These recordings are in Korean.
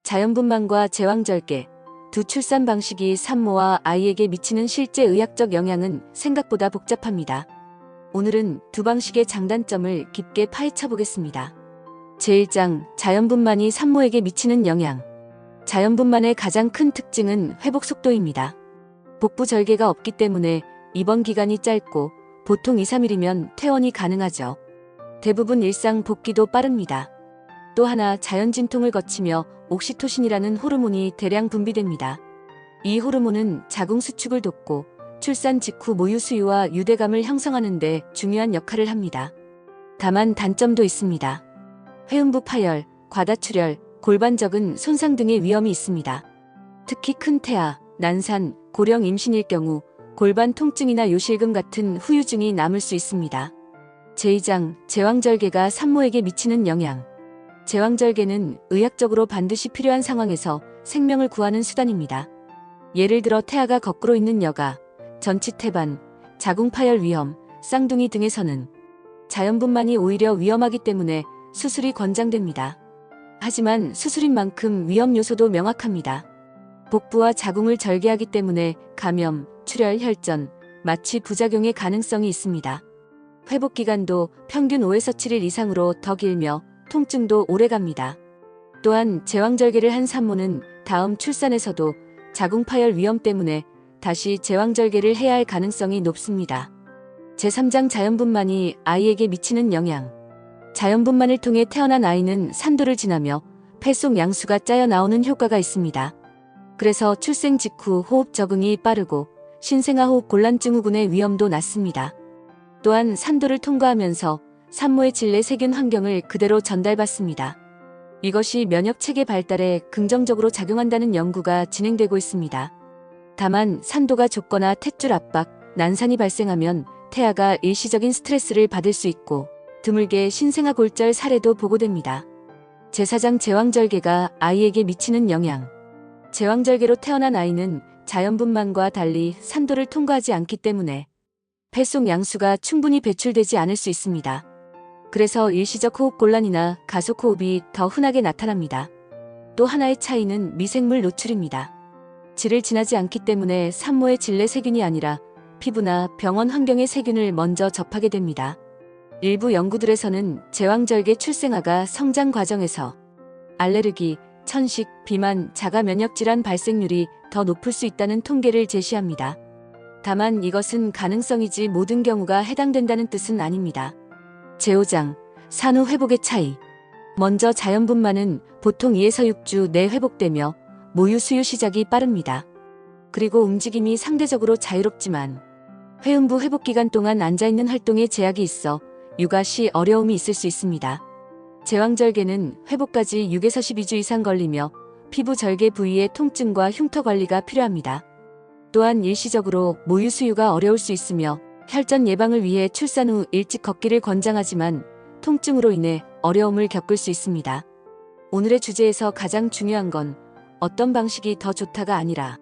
자연분만과 제왕절개, 두 출산 방식이 산모와 아이에게 미치는 실제 의학적 영향은 생각보다 복잡합니다. 오늘은 두 방식의 장단점을 깊게 파헤쳐 보겠습니다. 제1장, 자연분만이 산모에게 미치는 영향. 자연분만의 가장 큰 특징은 회복 속도입니다. 복부 절개가 없기 때문에 입원 기간이 짧고 보통 2-3일이면 퇴원이 가능하죠. 대부분 일상 복귀도 빠릅니다. 또 하나, 자연 진통을 거치며 옥시토신이라는 호르몬이 대량 분비됩니다. 이 호르몬은 자궁 수축을 돕고 출산 직후 모유 수유와 유대감을 형성하는 데 중요한 역할을 합니다. 다만 단점도 있습니다. 회음부 파열, 과다출혈, 골반적은 손상 등의 위험이 있습니다. 특히 큰 태아, 난산, 고령 임신일 경우 골반 통증이나 요실금 같은 후유증이 남을 수 있습니다. 제2장, 제왕절개가 산모에게 미치는 영향. 제왕절개는 의학적으로 반드시 필요한 상황에서 생명을 구하는 수단입니다. 예를 들어 태아가 거꾸로 있는 여가, 전치태반, 자궁파열 위험, 쌍둥이 등에서는 자연분만이 오히려 위험하기 때문에 수술이 권장됩니다. 하지만 수술인 만큼 위험 요소도 명확합니다. 복부와 자궁을 절개하기 때문에 감염, 출혈, 혈전, 마취 부작용의 가능성이 있습니다. 회복 기간도 평균 5에서 7일 이상으로 더 길며 통증도 오래갑니다. 또한 제왕절개를 한 산모는 다음 출산에서도 자궁파열 위험 때문에 다시 제왕절개를 해야 할 가능성이 높습니다. 제3장, 자연분만이 아이에게 미치는 영향. 자연분만을 통해 태어난 아이는 산도를 지나며 폐속 양수가 짜여 나오는 효과가 있습니다. 그래서 출생 직후 호흡 적응이 빠르고 신생아호흡 곤란증 후군의 위험도 낮습니다. 또한 산도를 통과하면서 산모의 질내 세균 환경을 그대로 전달받습니다. 이것이 면역체계 발달에 긍정적으로 작용한다는 연구가 진행되고 있습니다. 다만 산도가 좁거나 탯줄 압박, 난산이 발생하면 태아가 일시적인 스트레스를 받을 수 있고 드물게 신생아 골절 사례도 보고됩니다. 제4장, 제왕절개가 아이에게 미치는 영향. 제왕절개로 태어난 아이는 자연분만과 달리 산도를 통과하지 않기 때문에 폐속 양수가 충분히 배출되지 않을 수 있습니다. 그래서 일시적 호흡곤란이나 가속호흡이 더 흔하게 나타납니다. 또 하나의 차이는 미생물 노출입니다. 질을 지나지 않기 때문에 산모의 질내 세균이 아니라 피부나 병원 환경의 세균을 먼저 접하게 됩니다. 일부 연구들에서는 제왕절개 출생아가 성장 과정에서 알레르기, 천식, 비만, 자가 면역질환 발생률이 더 높을 수 있다는 통계를 제시합니다. 다만 이것은 가능성이지 모든 경우가 해당된다는 뜻은 아닙니다. 제5장, 산후 회복의 차이. 먼저 자연분만은 보통 2에서 6주 내 회복되며 모유 수유 시작이 빠릅니다. 그리고 움직임이 상대적으로 자유롭지만 회음부 회복 기간 동안 앉아있는 활동에 제약이 있어 육아 시 어려움이 있을 수 있습니다. 제왕절개는 회복까지 6에서 12주 이상 걸리며 피부 절개 부위의 통증과 흉터 관리가 필요합니다. 또한 일시적으로 모유 수유가 어려울 수 있으며 혈전 예방을 위해 출산 후 일찍 걷기를 권장하지만 통증으로 인해 어려움을 겪을 수 있습니다. 오늘의 주제에서 가장 중요한 건 어떤 방식이 더 좋다가 아니라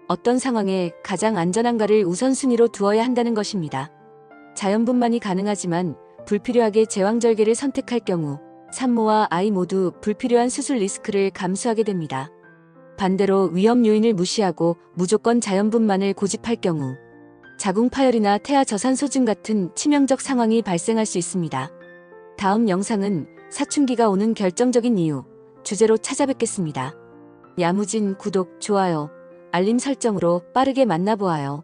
어떤 상황에 가장 안전한가를 우선순위로 두어야 한다는 것입니다. 자연분만이 가능하지만 불필요하게 제왕절개를 선택할 경우 산모와 아이 모두 불필요한 수술 리스크를 감수하게 됩니다. 반대로 위험 요인을 무시하고 무조건 자연분만을 고집할 경우 자궁파열이나 태아 저산소증 같은 치명적 상황이 발생할 수 있습니다. 다음 영상은 사춘기가 오는 결정적인 이유 주제로 찾아뵙겠습니다. 야무진 구독, 좋아요, 알림 설정으로 빠르게 만나보아요.